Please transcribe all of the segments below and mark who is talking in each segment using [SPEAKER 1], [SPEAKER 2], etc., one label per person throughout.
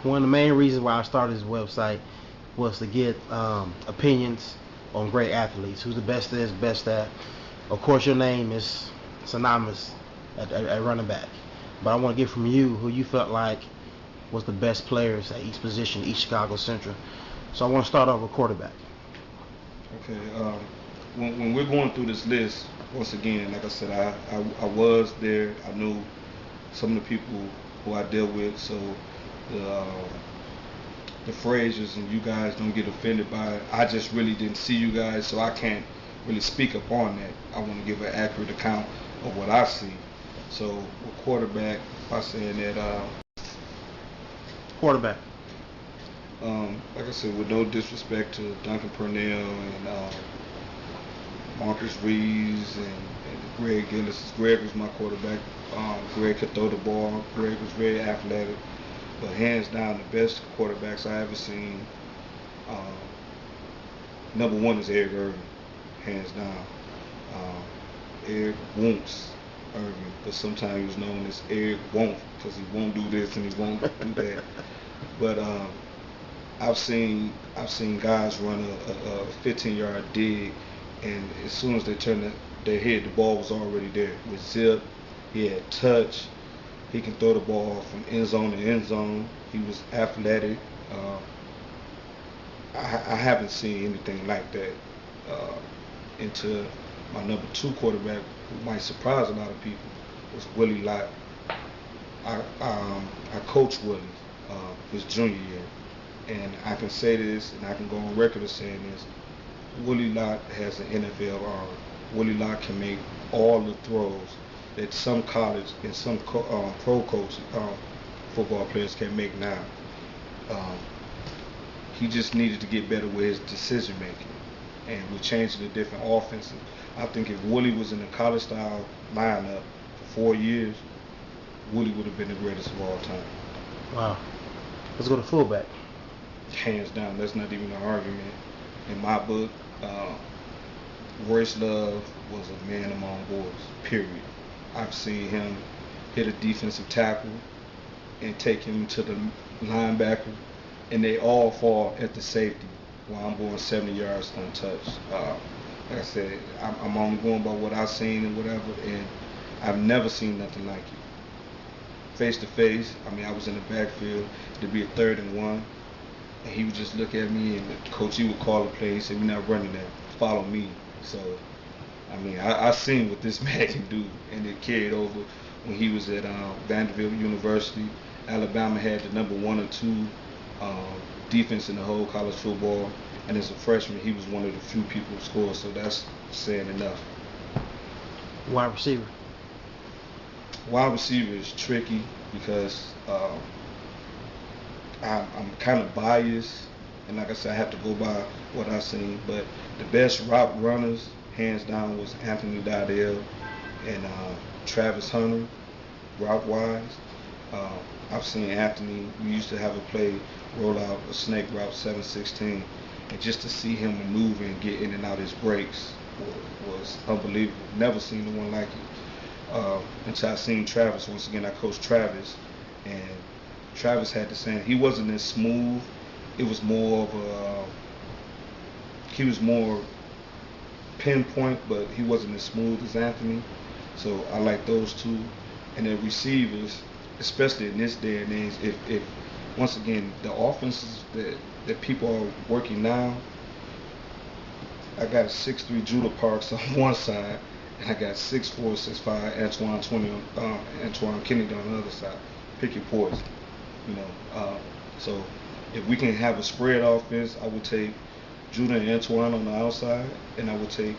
[SPEAKER 1] One of the main reasons why I started this website was to get opinions on great athletes. Who's the best is, best at. Of course, your name is synonymous at running back. But I want to get from you who you felt like was the best players at each position, each Chicago Central. So I want to start off with quarterback.
[SPEAKER 2] Okay. When we're going through this list, once again, like I said, I was there. I knew some of the people who I dealt with, so the uh, the phrases and you guys don't get offended by it. I just really didn't see you guys, so I can't really speak upon that. I want to give an accurate account of what I see. So with quarterback, by saying that,
[SPEAKER 1] Quarterback.
[SPEAKER 2] like I said, with no disrespect to Duncan Purnell and Marcus Reeves and Greg Gillis. Greg was my quarterback. Greg could throw the ball. Greg was very athletic. But hands down, the best quarterbacks I ever seen, um, number one is Eric Irvin, hands down. Eric wants Irvin, but sometimes he was known as Eric won't because he won't do this and he won't do that. But I've seen guys run a 15-yard dig, and as soon as they turn their head, the ball was already there with zip. He had touch. He can throw the ball from end zone to end zone. He was athletic. Uh, I haven't seen anything like that. Into my number two quarterback, who might surprise a lot of people, was Willie Lott. I coached Willie his junior year, and I can say this, and I can go on record as saying this: Willie Lott has an NFL arm. Willie Lott can make all the throws that some college and some pro coach football players can make now. Um, he just needed to get better with his decision making, and we're changing to different offenses. I think if Willie was in a college style lineup for 4 years, Willie would have been the greatest of all time.
[SPEAKER 1] Wow. Let's go to fullback.
[SPEAKER 2] Hands down, that's not even an argument. In my book, uh, Royce Love was a man among boys, period. I've seen him hit a defensive tackle and take him to the linebacker, and they all fall at the safety while I'm going 70 yards untouched. Like I said, I'm only going by what I've seen and whatever, and I've never seen nothing like it. Face to face, I mean, I was in the backfield to be a 3rd and 1, and he would just look at me, and the coach, he would call a play. He said, "We're not running that. Follow me." So, I mean, I seen what this man can do, and it carried over when he was at Vanderbilt University. Alabama had the number 1 or 2 defense in the whole college football, and as a freshman, he was one of the few people who scored. So that's saying enough.
[SPEAKER 1] Wide receiver.
[SPEAKER 2] Wide receiver is tricky because I'm kind of biased, and like I said, I have to go by what I've seen. But the best route runners, hands down, was Anthony Dowdell and Travis Hunter, route wise. Uh, I've seen Anthony. We used to have a play roll out a snake route 716, and just to see him maneuver and get in and out his breaks was unbelievable. Never seen the one like it. Until I seen Travis. Once again, I coached Travis, and Travis had the same. He wasn't as smooth. It was more of a. He was more pinpoint, but he wasn't as smooth as Anthony. So I like those two. And then receivers, especially in this day and age, if once again the offenses that people are working now, I got a 6'3" Judah Parks on one side, and I got 6'4", 6'5" Antoine Kennedy on the other side. Pick your poison, you know. So if we can have a spread offense, I would take Judah and Antoine on the outside, and I would take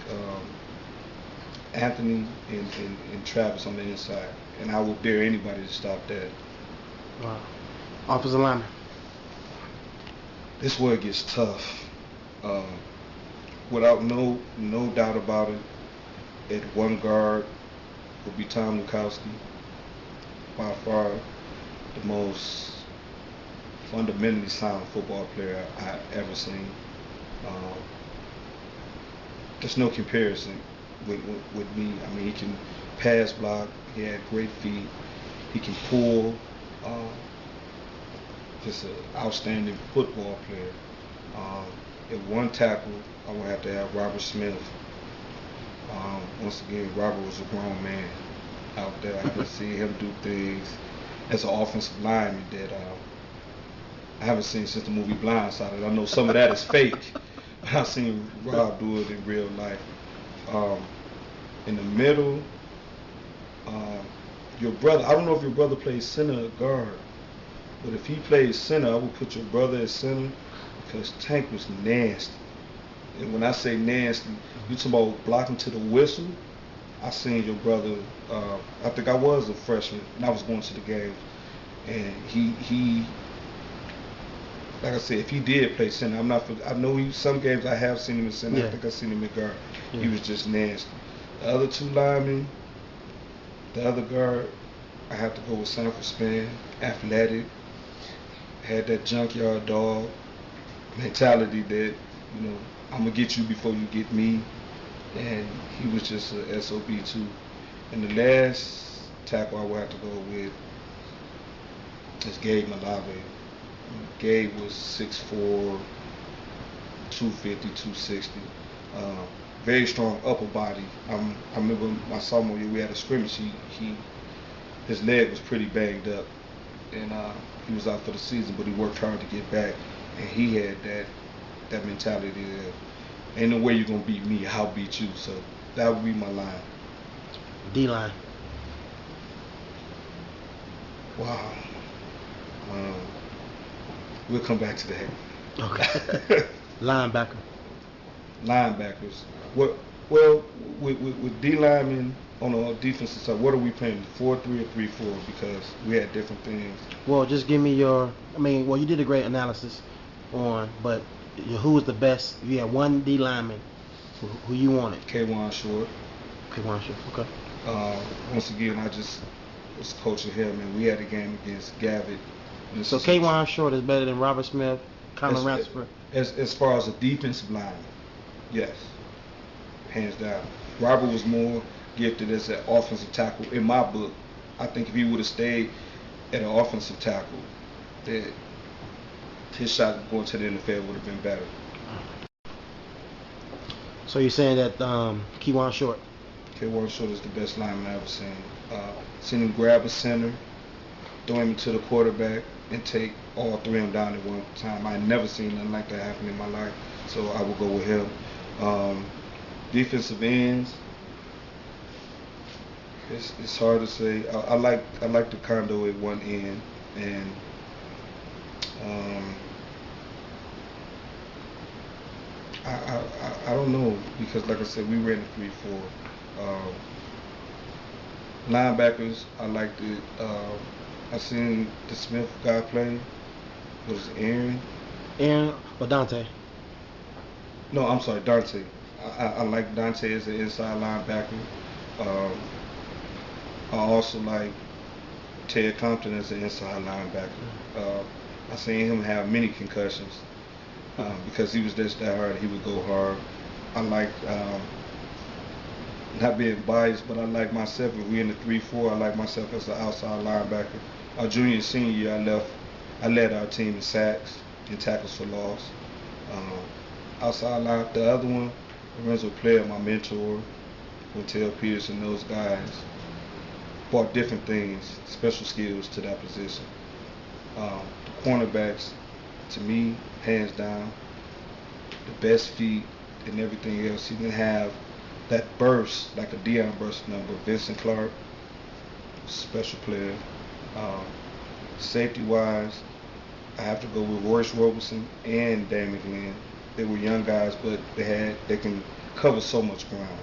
[SPEAKER 2] Anthony and Travis on the inside, and I would dare anybody to stop that.
[SPEAKER 1] Wow. Offensive lineman.
[SPEAKER 2] This is where it gets tough. Um, Without no doubt about it, at one guard would be Tom Lukowski, by far the most fundamentally sound football player I ever seen. Um, there's no comparison with me. I mean, he can pass block. He had great feet. He can pull. just an outstanding football player. At one tackle, I would have to have Robert Smith. Once again, Robert was a grown man out there. I haven't seen him do things as an offensive lineman that I haven't seen since the movie Blindsided. I know some of that is fake, but I've seen Rob do it in real life. In the middle, your brother, I don't know if your brother plays center or guard, but if he plays center, I would put your brother at center because Tank was nasty. And when I say nasty, you talking about blocking to the whistle. I seen your brother, I think I was a freshman, and I was going to the games. And he like I said, if he did play center, I know some games I have seen him in center.
[SPEAKER 1] Yeah.
[SPEAKER 2] I think I seen him at guard.
[SPEAKER 1] Yeah.
[SPEAKER 2] He was just nasty. The other two linemen, the other guard, I have to go with Sanford Span, athletic, had that junkyard dog mentality that, I'm going to get you before you get me. And he was just a SOB too. And the last tackle I would have to go with is Gabe Malave. Gabe was 6'4", 250, 260. Very strong upper body. I remember my sophomore year we had a scrimmage. His leg was pretty banged up, and he was out for the season. But he worked hard to get back, and he had that mentality that ain't no way you're gonna beat me. I'll beat you. So that would be my line.
[SPEAKER 1] D-line.
[SPEAKER 2] Wow. We'll come back to that.
[SPEAKER 1] Okay. Linebacker.
[SPEAKER 2] Linebackers. Well, with D linemen on the defensive side, what are we playing? 4-3 or 3-4? Because we had different things.
[SPEAKER 1] Well, just give me you did a great analysis but who was the best? You had one D lineman who you wanted.
[SPEAKER 2] K-Wan Short.
[SPEAKER 1] K-Wan Short, okay.
[SPEAKER 2] Once again, I just was coaching him, and we had a game against Gavitt.
[SPEAKER 1] So K-Wan Short is better than Robert Smith, Conor Ransford?
[SPEAKER 2] As far as a defensive lineman, yes, hands down. Robert was more gifted as an offensive tackle in my book. I think if he would have stayed at an offensive tackle, that his shot going to the NFL would have been better.
[SPEAKER 1] So you're saying that K-Wan Short?
[SPEAKER 2] K-Wan Short is the best lineman I've ever seen. Seen him grab a center, throw him to the quarterback, and take all three of them down at one time. I never seen nothing like that happen in my life, so I will go with him. Defensive ends, it's hard to say. I like the condo at one end, and I don't know, because like I said, we ran a 3-4. Linebackers, I like I seen the Smith guy play. What is it, Aaron?
[SPEAKER 1] Aaron or Dante?
[SPEAKER 2] No, I'm sorry, Dante. I like Dante as an inside linebacker. I also like Ted Compton as an inside linebacker. I seen him have many concussions because he was just that hard. He would go hard. I like, not being biased, but I like myself. If we're in the 3-4, I like myself as an outside linebacker. Our junior and senior year, I led our team in sacks and tackles for loss. Outside line, the other one, Lorenzo Player, my mentor, Martell Peterson, those guys brought different things, special skills to that position. The cornerbacks, to me, hands down, the best feet and everything else. He didn't have that burst, like a Deion burst number. Vincent Clark, special player. Safety-wise, I have to go with Royce Roberson and Dan McGlynn. They were young guys, but they can cover so much ground.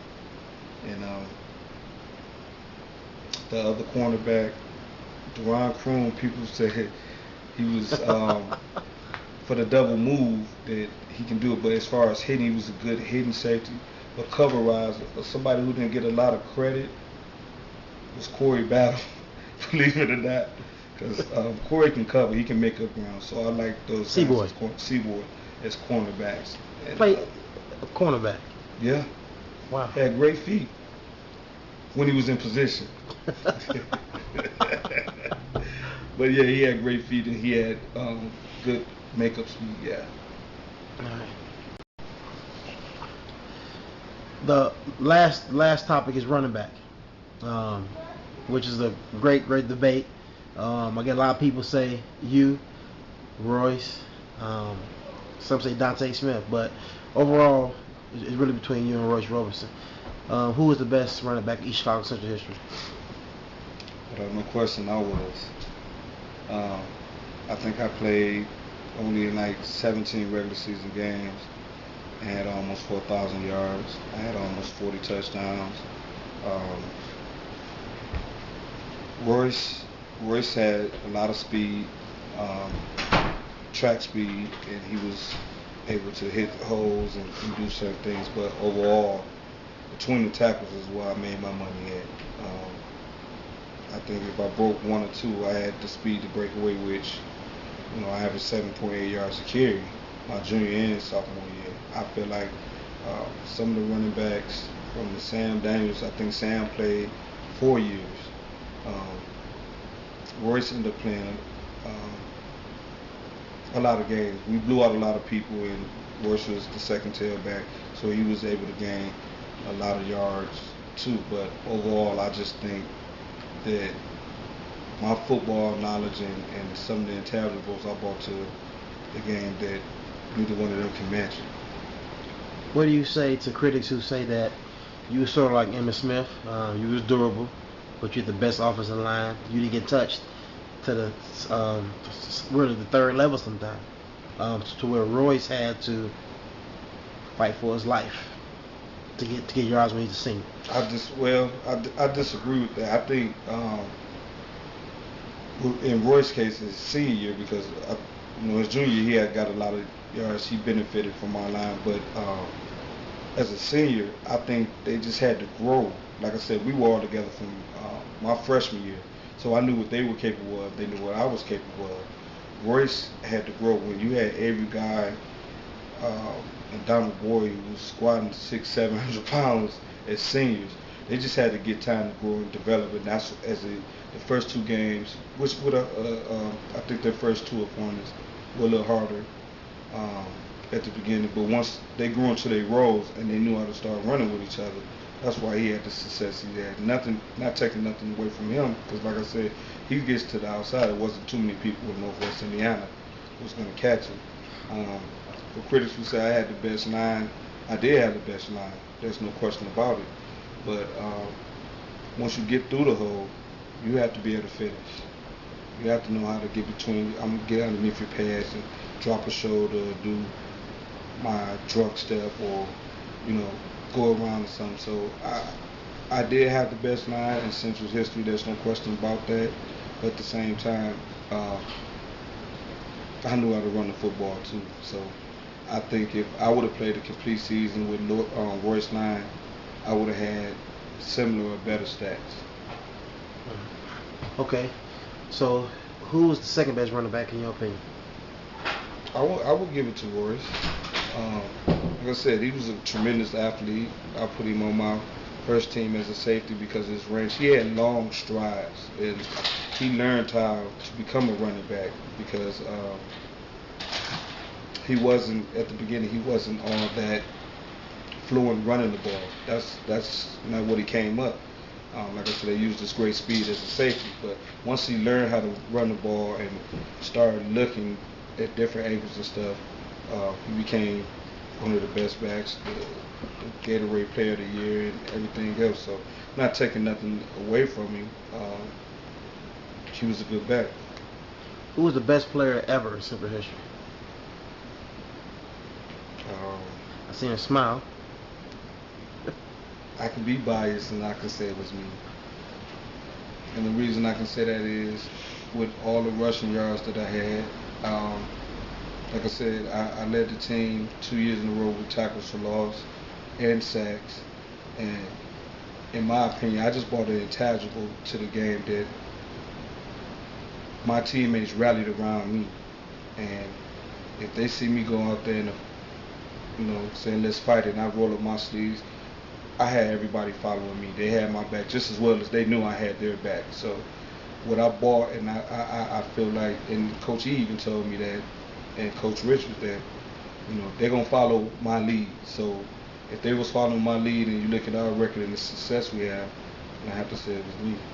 [SPEAKER 2] And the other cornerback, Deron Kroon, people said he was for the double move that he can do it, but as far as hitting, he was a good hitting safety. But cover-wise, somebody who didn't get a lot of credit was Corey Battle, believe it or not, because Corey can cover, he can make up ground. So I like those
[SPEAKER 1] Seaboard
[SPEAKER 2] as cornerbacks. And,
[SPEAKER 1] play cornerback.
[SPEAKER 2] Yeah.
[SPEAKER 1] Wow.
[SPEAKER 2] Had great feet when he was in position. But yeah, he had great feet and he had good makeup speed. Yeah.
[SPEAKER 1] All right. The last topic is running back, um, which is a great debate. I get a lot of people say you, Royce. Um, some say Dante Smith, but overall, it's really between you and Royce Robertson. Who is the best running back in East Chicago Central history?
[SPEAKER 2] Without no question, I was. Um, I think I played only in like 17 regular season games. I had almost 4,000 yards. I had almost 40 touchdowns. Um, Royce had a lot of speed, um, track speed, and he was able to hit holes and do certain things. But overall, between the tackles is where I made my money at. I think if I broke one or two, I had the speed to break away, which, I averaged 7.8 yards a carry my junior and sophomore year. I feel like some of the running backs from the Sam Daniels, I think Sam played 4 years. Royce ended up playing a lot of games. We blew out a lot of people, and Royce was the second tailback, so he was able to gain a lot of yards too. But overall, I just think that my football knowledge and some of the intangibles I brought to the game that neither one of them can match it.
[SPEAKER 1] What do you say to critics who say that you were sort of like Emmitt Smith? You was durable, but you're the best offensive line. You didn't get touched to the really the third level sometimes, to where Royce had to fight for his life to get yards when he's a senior.
[SPEAKER 2] I disagree with that. I think in Royce's case, his senior year, because his junior year he had got a lot of yards. He benefited from our line, but as a senior, I think they just had to grow. Like I said, we were all together from my freshman year, so I knew what they were capable of. They knew what I was capable of. Royce had to grow. When you had every guy and Donald Boyd, who was squatting 600-700 pounds as seniors, they just had to get time to grow and develop. And that's as the first two games, which would I think their first two opponents were a little harder at the beginning. But once they grew into their roles and they knew how to start running with each other, that's why he had the success he had. Not taking nothing away from him, because like I said, he gets to the outside. There wasn't too many people in Northwest Indiana who was going to catch him. For critics who say I had the best line, I did have the best line. There's no question about it. But once you get through the hole, you have to be able to finish. You have to know how to get get underneath your pads and drop a shoulder, do my drunk step, or go around or something. So I did have the best line in Central's history. There's no question about that. But at the same time, I knew how to run the football too. So I think if I would have played a complete season with Royce line, I would have had similar or better stats.
[SPEAKER 1] Okay, so who was the second best running back in your opinion?
[SPEAKER 2] I would give it to Royce. Like I said, he was a tremendous athlete. I put him on my first team as a safety because of his range. He had long strides, and he learned how to become a running back because he wasn't, at the beginning, he wasn't all that fluent running the ball. That's not what he came up. Like I said, they used his great speed as a safety, but once he learned how to run the ball and started looking at different angles and stuff, he became one of the best backs, the Gatorade Player of the Year, and everything else. So, not taking nothing away from him, he was a good back.
[SPEAKER 1] Who was the best player ever in Central history? I seen a smile.
[SPEAKER 2] I can be biased and I can say it was me. And the reason I can say that is with all the rushing yards that I had, like I said, I led the team 2 years in a row with tackles for loss and sacks. And in my opinion, I just brought an intangible to the game that my teammates rallied around me. And if they see me go out there and saying let's fight it, and I roll up my sleeves, I had everybody following me. They had my back just as well as they knew I had their back. So what I bought, and I feel like, and Coach E even told me that, and Coach Richards, that they're gonna follow my lead. So if they was following my lead, and you look at our record and the success we have, I have to say it was me.